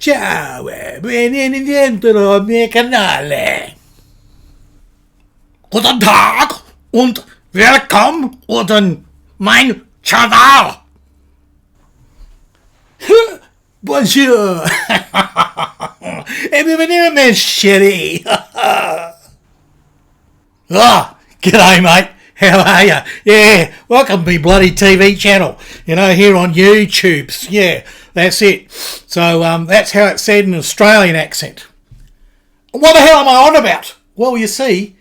Ciao e benvenuto al mio canale. Guten Tag und willkommen unter mein Kanal. Bonjour. E benvenuto, man shitty. G'day, mate. How are you? Yeah, welcome to my bloody TV channel. You know, here on YouTube's. Yeah, that's it. So, that's how it's said in an Australian accent. What the hell am I on about? Well, you see,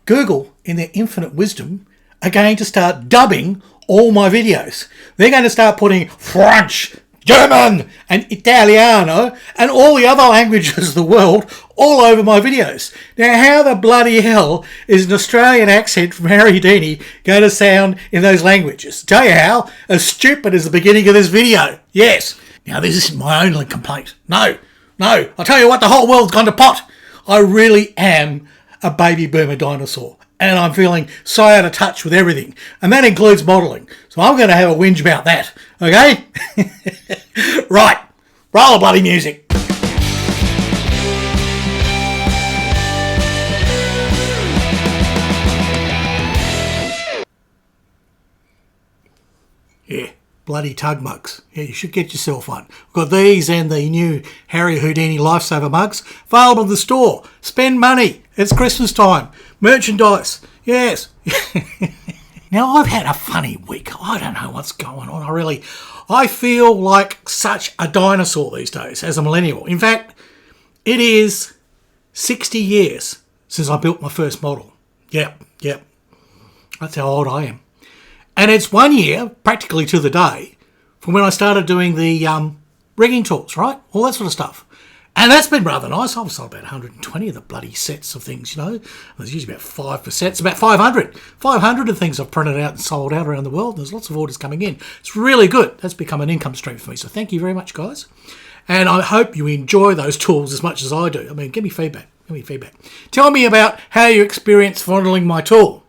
Google, in their infinite wisdom, are going to start dubbing all my videos. They're going to start putting French, German and Italiano and all the other languages of the world all over my videos. Now, how the bloody hell is an Australian accent from Harry Houdini going to sound in those languages? Tell you how, as stupid as the beginning of this video. Yes. Now, this isn't my only complaint. No. I'll tell you what, the whole world's gone to pot. I really am a baby boomer dinosaur. And I'm feeling so out of touch with everything. And that includes modelling. So I'm going to have a whinge about that. Okay? Right. Roll the bloody music. Yeah. Bloody tug mugs. Yeah, you should get yourself one. We've got these and the new Harry Houdini Lifesaver mugs available in the store. Spend money. It's Christmas time. Merchandise. Yes. Now, I've had a funny week. I don't know what's going on. I feel like such a dinosaur these days as a millennial. In fact, it is 60 years since I built my first model. Yep. That's how old I am. And it's 1 year, practically to the day, from when I started doing the rigging tools, right? All that sort of stuff. And that's been rather nice. I've sold about 120 of the bloody sets of things, you know. There's usually about 5 per set. It's about 500. 500 of things I've printed out and sold out around the world. There's lots of orders coming in. It's really good. That's become an income stream for me. So thank you very much, guys. And I hope you enjoy those tools as much as I do. I mean, give me feedback. Tell me about how you experience modelling my tool.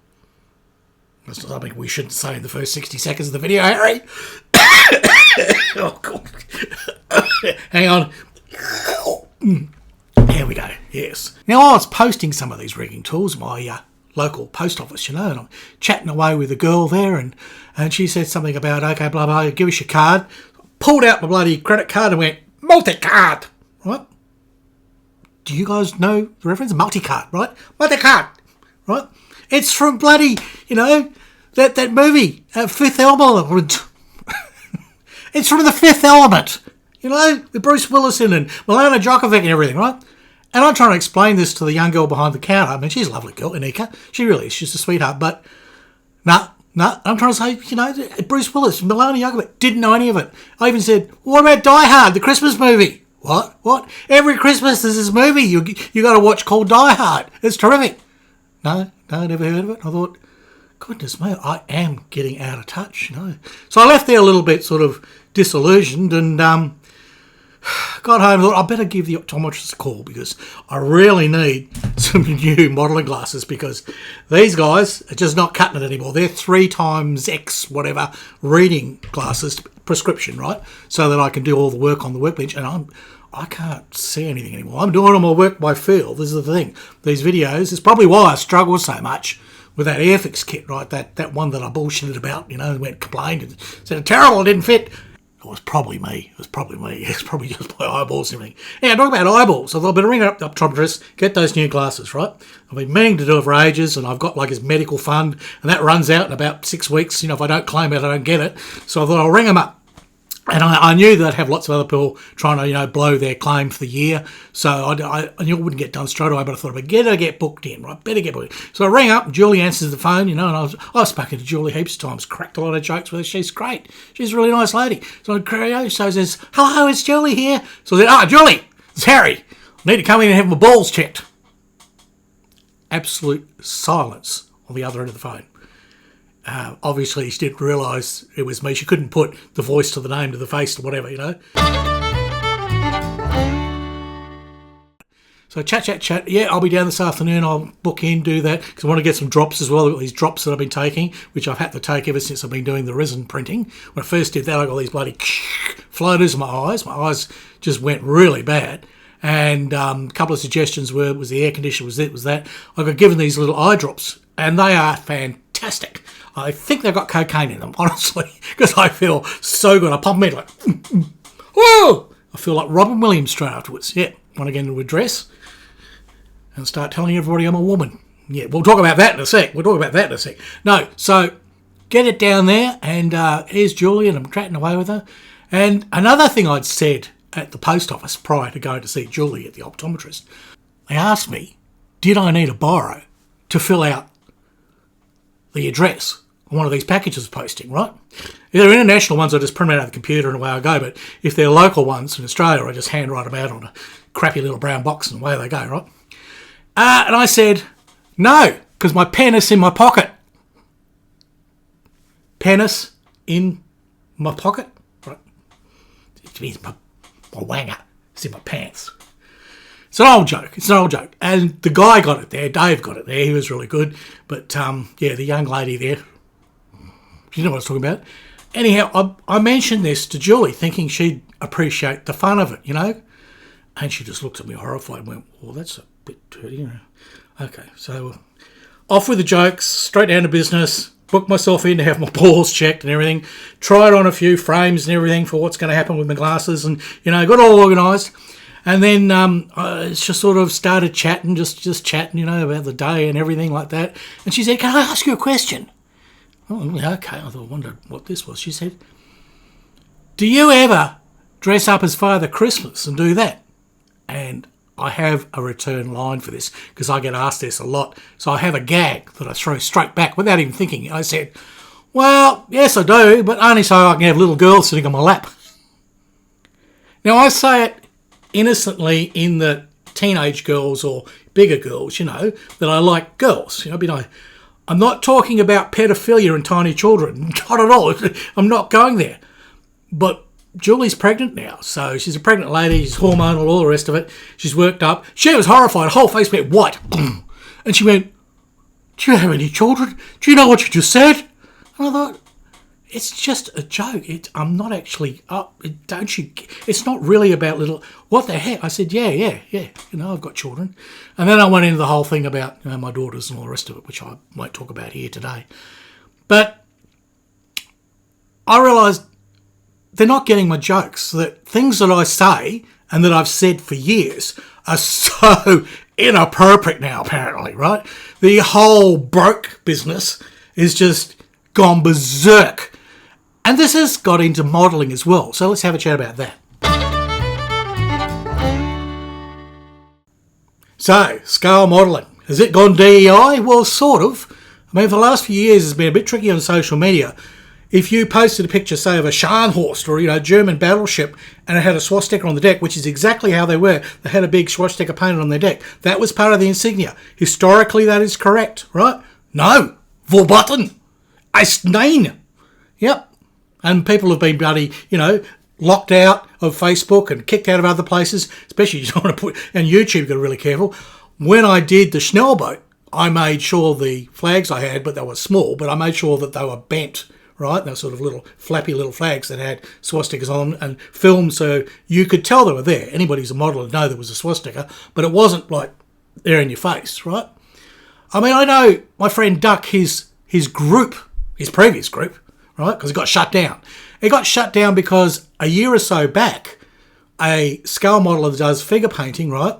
That's something we shouldn't say in the first 60 seconds of the video, Harry. Oh, God. Hang on. Here we go. Yes. Now, I was posting some of these rigging tools, my local post office, you know, and I'm chatting away with a girl there, and she said something about, okay, blah, blah, give us your card. Pulled out my bloody credit card and went, multi-card, right? Do you guys know the reference? Multi-card, right? Multi-card, right? It's from bloody, you know, that movie, Fifth Element. It's from the Fifth Element, you know, with Bruce Willis in and Milana Djokovic and everything, right? And I'm trying to explain this to the young girl behind the counter. I mean, she's a lovely girl, Anika. She really is. She's a sweetheart. But, no. I'm trying to say, you know, Bruce Willis, Milana Djokovic, didn't know any of it. I even said, what about Die Hard, the Christmas movie? What? Every Christmas there's this movie you got to watch called Die Hard. It's terrific. No, never heard of it. I thought, goodness me, I am getting out of touch, you know. So I left there a little bit sort of disillusioned and got home and thought, I better give the optometrist a call because I really need some new modelling glasses because these guys are just not cutting it anymore. They're 3x whatever reading glasses, prescription, right? So that I can do all the work on the workbench and I can't see anything anymore. I'm doing all my work by feel. This is the thing. These videos, it's probably why I struggle so much with that Airfix kit, right? That one that I bullshitted about, you know, and went complained and said, terrible, it didn't fit. It was probably me. It's probably just my eyeballs and everything. Yeah, talk about eyeballs. I thought I'd better ring up the optometrist, get those new glasses, right? I've been meaning to do it for ages, and I've got like his medical fund, and that runs out in about 6 weeks. You know, if I don't claim it, I don't get it. So I thought I'll ring him up. And I knew that I'd have lots of other people trying to, you know, blow their claim for the year. So I knew it wouldn't get done straight away, but I thought I'd better get booked in, right? Better get booked in. So I rang up and Julie answers the phone, you know, and I've spoken to Julie heaps of times, cracked a lot of jokes with her. She's great. She's a really nice lady. So I says, hello, it's Julie here. So I said, Julie, it's Harry. I need to come in and have my balls checked. Absolute silence on the other end of the phone. Obviously, she didn't realise it was me. She couldn't put the voice to the name to the face to whatever, you know. So chat. Yeah, I'll be down this afternoon. I'll book in, do that, because I want to get some drops as well. I've got these drops that I've been taking, which I've had to take ever since I've been doing the resin printing. When I first did that, I got these bloody floaters in my eyes. My eyes just went really bad. And a couple of suggestions was the air conditioner, was that. I got given these little eye drops, and they are fantastic. I think they've got cocaine in them, honestly, because I feel so good. I pop them in like, whoa! I feel like Robin Williams straight afterwards. Yeah, want to get into a dress and start telling everybody I'm a woman. Yeah, we'll talk about that in a sec. No, so get it down there, and here's Julie, and I'm chatting away with her. And another thing I'd said at the post office prior to going to see Julie at the optometrist, they asked me, did I need a biro to fill out the address on one of these packages posting, right? If they're international ones, I just print them out of the computer and away I go. But if they're local ones in Australia, I just handwrite them out on a crappy little brown box and away they go, right? And I said, no, because my pen is in my pocket. Penis in my pocket? Right. It means my wanger. It's in my pants. It's an old joke. And the guy got it there. Dave got it there. He was really good. But, the young lady there, you know what I was talking about. Anyhow, I mentioned this to Julie, thinking she'd appreciate the fun of it, you know. And she just looked at me horrified and went, well, that's a bit dirty, you know. Okay, so off with the jokes, straight down to business. Booked myself in to have my balls checked and everything. Tried on a few frames and everything for what's going to happen with my glasses and, you know, got all organised. And then I just sort of started chatting, just chatting, you know, about the day and everything like that. And she said, can I ask you a question? Oh, yeah, okay. I wondered what this was. She said, do you ever dress up as Father Christmas and do that? And I have a return line for this because I get asked this a lot. So I have a gag that I throw straight back without even thinking. I said, well, yes, I do, but only so I can have little girls sitting on my lap. Now, I say it innocently in that teenage girls or bigger girls, you know, that I like girls. You know, I'm not talking about pedophilia and tiny children. Not at all. I'm not going there. But Julie's pregnant now, so she's a pregnant lady, she's hormonal, all the rest of it. She's worked up. She was horrified, her whole face went white. And she went, do you have any children? Do you know what you just said? And I thought, it's just a joke. I'm not actually up. It's not really about little, what the heck? I said, yeah. You know, I've got children. And then I went into the whole thing about, you know, my daughters and all the rest of it, which I won't talk about here today. But I realised they're not getting my jokes. That things that I say and that I've said for years are so inappropriate now, apparently, right? The whole broke business is just gone berserk. And this has got into modelling as well. So let's have a chat about that. So, scale modelling. Has it gone DEI? Well, sort of. I mean, for the last few years, it's been a bit tricky on social media. If you posted a picture, say, of a Scharnhorst or, you know, German battleship and it had a swastika on the deck, which is exactly how they were. They had a big swastika painted on their deck. That was part of the insignia. Historically, that is correct, right? No. Verboten. It's nein. Yep. And people have been bloody, you know, locked out of Facebook and kicked out of other places, especially you don't want to put, and YouTube, you've got to be really careful. When I did the Schnellboat, I made sure the flags I had, but they were small, but I made sure that they were bent, right? They were sort of little flappy little flags that had swastikas on and filmed so you could tell they were there. Anybody who's a model would know there was a swastika, but it wasn't like there in your face, right? I mean, I know my friend Duck, his group, his previous group, right, because it got shut down. It got shut down because a year or so back, a scale modeller that does figure painting, right,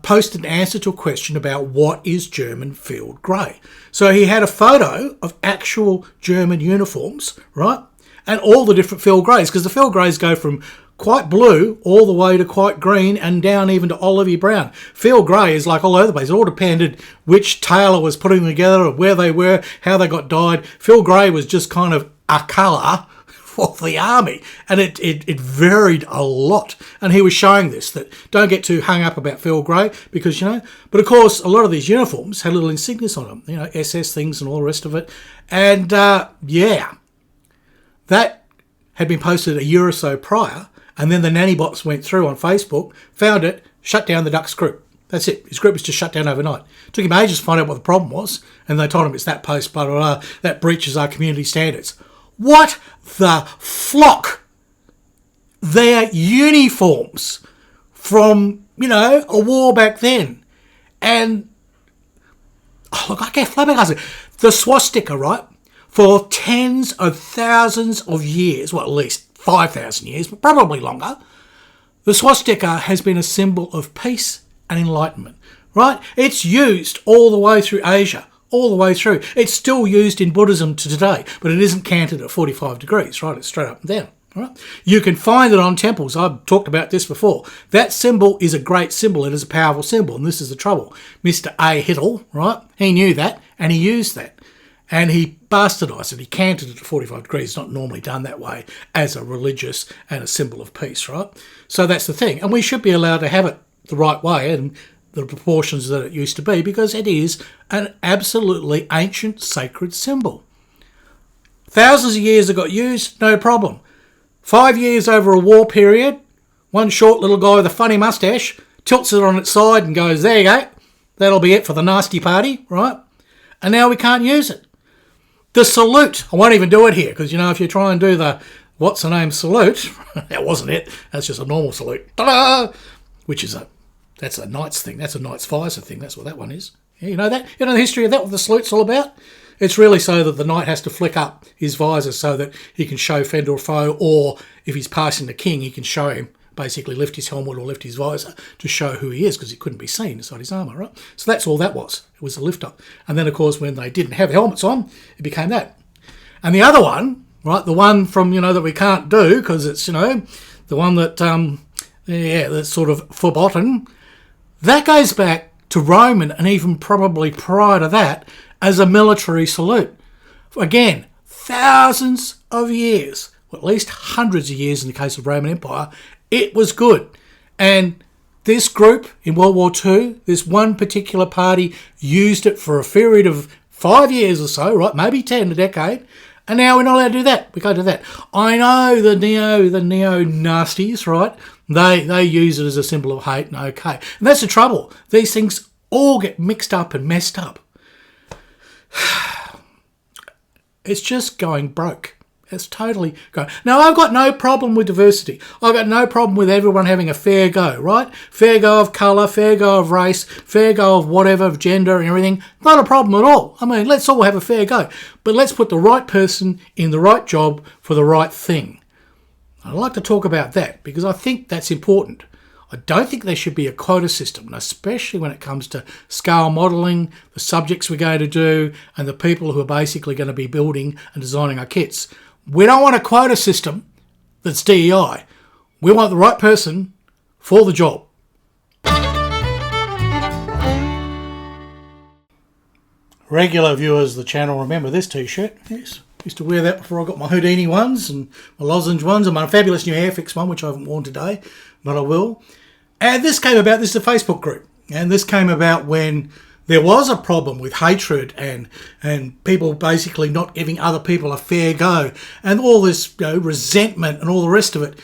posted an answer to a question about what is German field grey. So he had a photo of actual German uniforms, right, and all the different field greys, because the field greys go from quite blue all the way to quite green and down even to olivey brown. Field grey is like all over the place. It all depended which tailor was putting them together, or where they were, how they got dyed. Field grey was just kind of a colour for the army, and it varied a lot. And he was showing this, that don't get too hung up about field grey, because, you know, but of course a lot of these uniforms had little insignias on them, you know, SS things and all the rest of it. And that had been posted a year or so prior. And then the nanny bots went through on Facebook, found it, shut down the Ducks group. That's it. His group was just shut down overnight. It took him ages to find out what the problem was, and they told him it's that post, blah, blah, blah, that breaches our community standards. What the flock? Their uniforms from, a war back then. And, look, I get flabbergasted. The swastika, right, for tens of thousands of years, well, at least 5,000 years, but probably longer, the swastika has been a symbol of peace and enlightenment, right? It's used all the way through Asia, all the way through. It's still used in Buddhism to today, but it isn't canted at 45 degrees, right? It's straight up and down. Right? You can find it on temples. I've talked about this before. That symbol is a great symbol. It is a powerful symbol, and this is the trouble. Mr. A. Hittle, right? He knew that, and he used that. And he bastardised it. He canted it at 45 degrees. It's not normally done that way as a religious and a symbol of peace, right? So that's the thing. And we should be allowed to have it the right way and the proportions that it used to be, because it is an absolutely ancient sacred symbol. Thousands of years it got used, no problem. 5 years over a war period, one short little guy with a funny mustache tilts it on its side and goes, there you go, that'll be it for the nasty party, right? And now we can't use it. The salute, I won't even do it here, because, if you try and do the what's-the-name salute, that wasn't it, that's just a normal salute, ta-da! Which is that's a Knights thing, that's a Knights visor thing, that's what that one is. Yeah, you know that? You know the history of that, what the salute's all about? It's really so that the knight has to flick up his visor so that he can show friend or foe, or if he's passing the king, he can show him, basically lift his helmet or lift his visor to show who he is, because he couldn't be seen inside his armour, right? So that's all that was. It was a lift up. And then, of course, when they didn't have helmets on, it became that. And the other one, right, the one from, that we can't do, because it's, the one that, that's sort of forgotten, that goes back to Roman and even probably prior to that, as a military salute. Again, thousands of years, or at least hundreds of years in the case of Roman Empire, it was good. And this group in World War II, this one particular party used it for a period of 5 years or so, right, maybe 10, a decade, and now we're not allowed to do that. We can't do that. I know the neo-nasties, right, they use it as a symbol of hate, and okay. And that's the trouble. These things all get mixed up and messed up. It's just going broke. It's totally going. Now, I've got no problem with diversity. I've got no problem with everyone having a fair go, right? Fair go of colour, fair go of race, fair go of whatever, of gender and everything. Not a problem at all. I mean, let's all have a fair go. But let's put the right person in the right job for the right thing. I'd like to talk about that because I think that's important. I don't think there should be a quota system, and especially when it comes to scale modelling, the subjects we're going to do, and the people who are basically going to be building and designing our kits. We don't want a quota system that's DEI. We want the right person for the job. Regular viewers of the channel remember this t-shirt. Yes, used to wear that before I got my Houdini ones and my lozenge ones and my fabulous new Airfix one, which I haven't worn today, but I will. And this came about, this is a Facebook group, and this came about when there was a problem with hatred and people basically not giving other people a fair go and all this resentment and all the rest of it.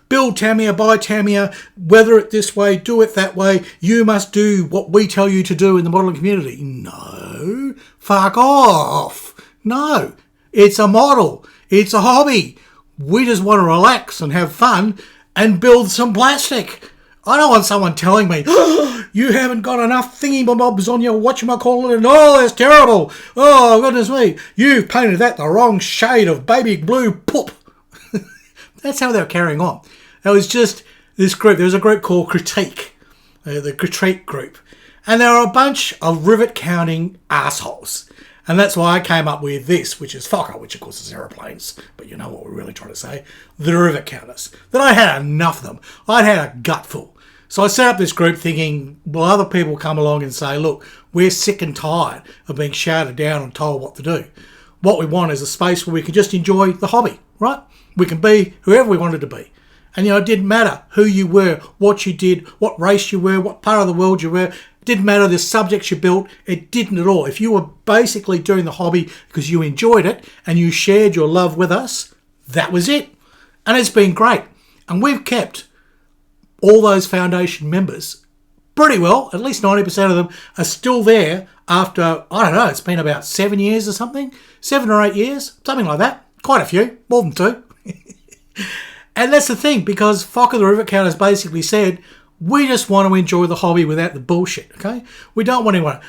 Build Tamiya, buy Tamiya, weather it this way, do it that way. You must do what we tell you to do in the modelling community. No, fuck off. No, it's a model. It's a hobby. We just want to relax and have fun and build some plastic. I don't want someone telling me, oh, you haven't got enough thingy-bobs on your whatchamacallit, and oh, that's terrible. Oh, goodness me, you've painted that the wrong shade of baby blue poop. That's how they were carrying on. It was just this group. There was a group called Critique, the Critique group. And there were a bunch of rivet-counting assholes. And that's why I came up with this, which is FOCA, which of course is aeroplanes, but you know what we're really trying to say, the rivet counters. Then I had enough of them. I'd had a gutful. So I set up this group thinking, will other people come along and say, look, we're sick and tired of being shouted down and told what to do. What we want is a space where we can just enjoy the hobby, right? We can be whoever we wanted to be. And, it didn't matter who you were, what you did, what race you were, what part of the world you were. It didn't matter the subjects you built. It didn't at all. If you were basically doing the hobby because you enjoyed it and you shared your love with us, that was it. And it's been great. And we've kept all those foundation members pretty well. At least 90% of them are still there after, I don't know, it's been about 7 years or something. 7 or 8 years, something like that. Quite a few, more than 2. And that's the thing, because Fock of the Rivet Counters basically said, we just want to enjoy the hobby without the bullshit, okay? We don't want anyone.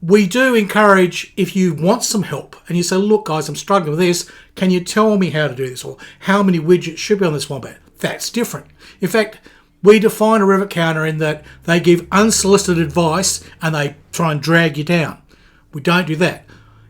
We do encourage, if you want some help and you say, look, guys, I'm struggling with this. Can you tell me how to do this? Or how many widgets should be on this wombat? That's different. In fact, we define a rivet counter in that they give unsolicited advice and they try and drag you down. We don't do that.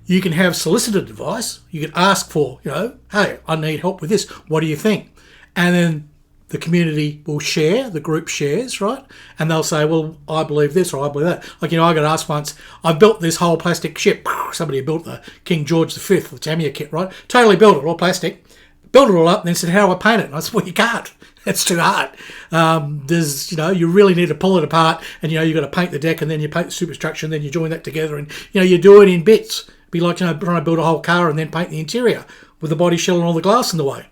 You can have solicited advice. You can ask for, hey, I need help with this. What do you think? And then the community will share, the group shares, right? And they'll say, well, I believe this or I believe that. Like, I got asked once, I built this whole plastic ship. Somebody built the King George V, the Tamiya kit, right? Totally built it, all plastic. Built it all up and then said, how do I paint it? And I said, well, you can't. It's too hard. You really need to pull it apart and, you've got to paint the deck and then you paint the superstructure and then you join that together and, you do it in bits. It'd be like, trying to build a whole car and then paint the interior with the body shell and all the glass in the way.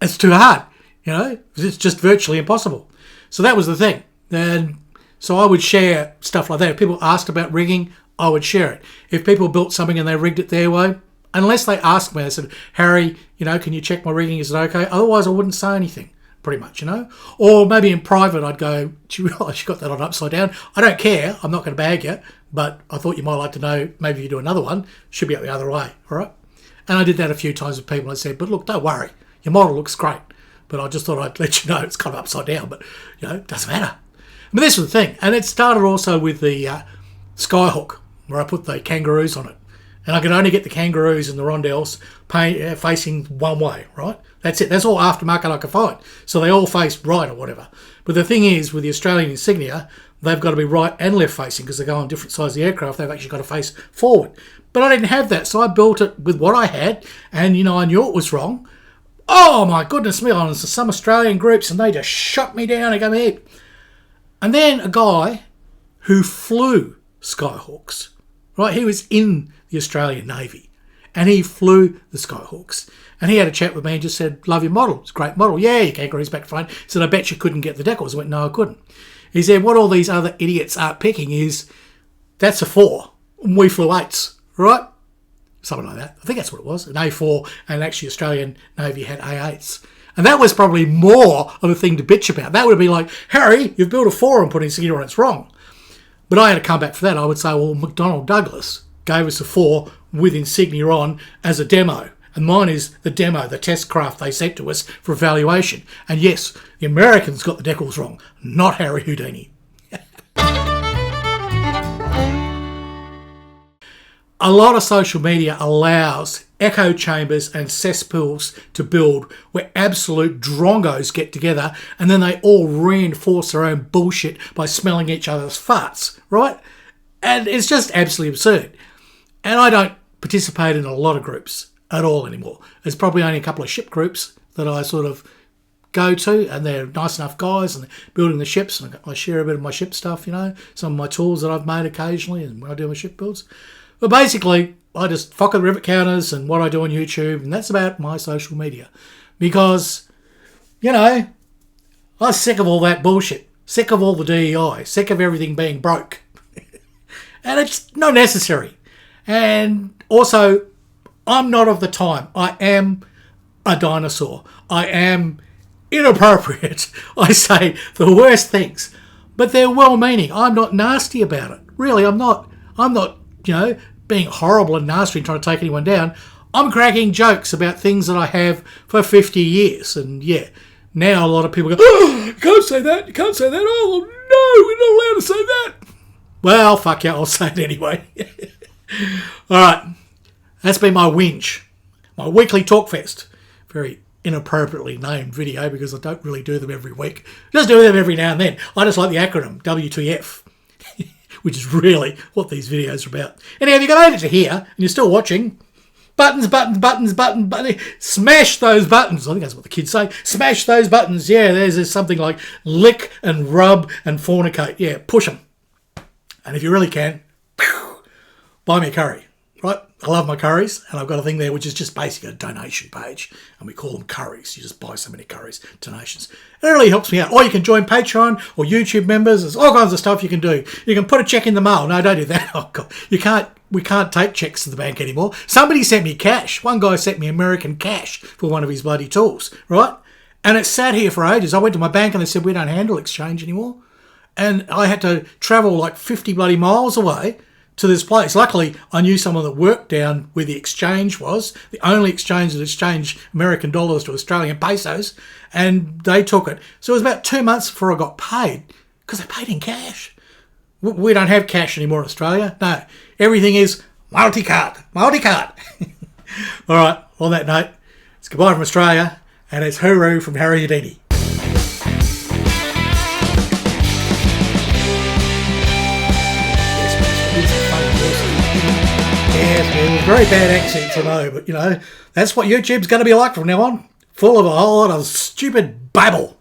It's too hard. It's just virtually impossible. So that was the thing. And so I would share stuff like that. If people asked about rigging, I would share it. If people built something and they rigged it their way, unless they asked me, they said, Harry, can you check my rigging? Is it okay? Otherwise, I wouldn't say anything, pretty much, Or maybe in private, I'd go, do you realise you got that on upside down? I don't care. I'm not going to bag you, but I thought you might like to know, maybe if you do another one, should be up the other way, all right? And I did that a few times with people. I said, but look, don't worry. Your model looks great. But I just thought I'd let you know it's kind of upside down, but, it doesn't matter. But this was the thing. And it started also with the Skyhook, where I put the kangaroos on it. And I could only get the kangaroos and the rondelles facing one way, right? That's it. That's all aftermarket I could find. So they all face right or whatever. But the thing is, with the Australian insignia, they've got to be right and left facing because they go on different sides of the aircraft. They've actually got to face forward. But I didn't have that, so I built it with what I had. And, I knew it was wrong. Oh my goodness me, I was to some Australian groups and they just shut me down and go ahead. And then a guy who flew Skyhawks, right? He was in the Australian Navy and he flew the Skyhawks. And he had a chat with me and just said, love your model. It's a great model. Yeah, your kangaroo's back fine. He said, I bet you couldn't get the decals. I went, no, I couldn't. He said, what all these other idiots aren't picking is, that's a 4. And we flew 8s, right? Something like that. I think that's what it was. An A4, and actually Australian Navy had A8s. And that was probably more of a thing to bitch about. That would have been like, Harry, you've built a 4 and put insignia on it's wrong. But I had to come back for that. I would say, well, McDonnell Douglas gave us a 4 with insignia on as a demo. And mine is the demo, the test craft they sent to us for evaluation. And yes, the Americans got the decals wrong, not Harry Houdini. A lot of social media allows echo chambers and cesspools to build where absolute drongos get together and then they all reinforce their own bullshit by smelling each other's farts, right? And it's just absolutely absurd. And I don't participate in a lot of groups at all anymore. There's probably only a couple of ship groups that I sort of go to and they're nice enough guys and they're building the ships and I share a bit of my ship stuff, some of my tools that I've made occasionally and when I do my ship builds. But basically, I just fuck with rivet counters and what I do on YouTube, and that's about my social media. Because, I'm sick of all that bullshit. Sick of all the DEI. Sick of everything being broke. And it's not necessary. And also, I'm not of the time. I am a dinosaur. I am inappropriate. I say the worst things. But they're well-meaning. I'm not nasty about it. Really, I'm not, being horrible and nasty and trying to take anyone down. I'm cracking jokes about things that I have for 50 years. And yeah, now a lot of people go, oh, you can't say that, you can't say that. Oh, no, we're not allowed to say that. Well, fuck yeah, I'll say it anyway. All right, that's been my whinge. My weekly talk fest. Very inappropriately named video because I don't really do them every week. Just do them every now and then. I just like the acronym, WTF. Which is really what these videos are about. Anyhow, if you got to here and you're still watching, buttons, smash those buttons. I think that's what the kids say. Smash those buttons. Yeah, there's something like lick and rub and fornicate. Yeah, push them. And if you really can, buy me a curry. right? I love my curries, and I've got a thing there which is just basically a donation page, and we call them curries. You just buy so many curries, donations. It really helps me out. Or you can join Patreon or YouTube members. There's all kinds of stuff you can do. You can put a check in the mail. No, don't do that. Oh, God. We can't take checks to the bank anymore. Somebody sent me cash. One guy sent me American cash for one of his bloody tools, right? And it sat here for ages. I went to my bank and they said, we don't handle exchange anymore. And I had to travel like 50 bloody miles away to this place. Luckily, I knew someone that worked down where the exchange was, the only exchange that exchanged American dollars to Australian pesos, and they took it. So it was about 2 months before I got paid, because they paid in cash. We don't have cash anymore in Australia. No, everything is multi-card. All right, on that note, it's goodbye from Australia, and it's hooroo from Harry Houdini. Yes, very bad accents, I know, but, that's what YouTube's going to be like from now on. Full of a whole lot of stupid babble.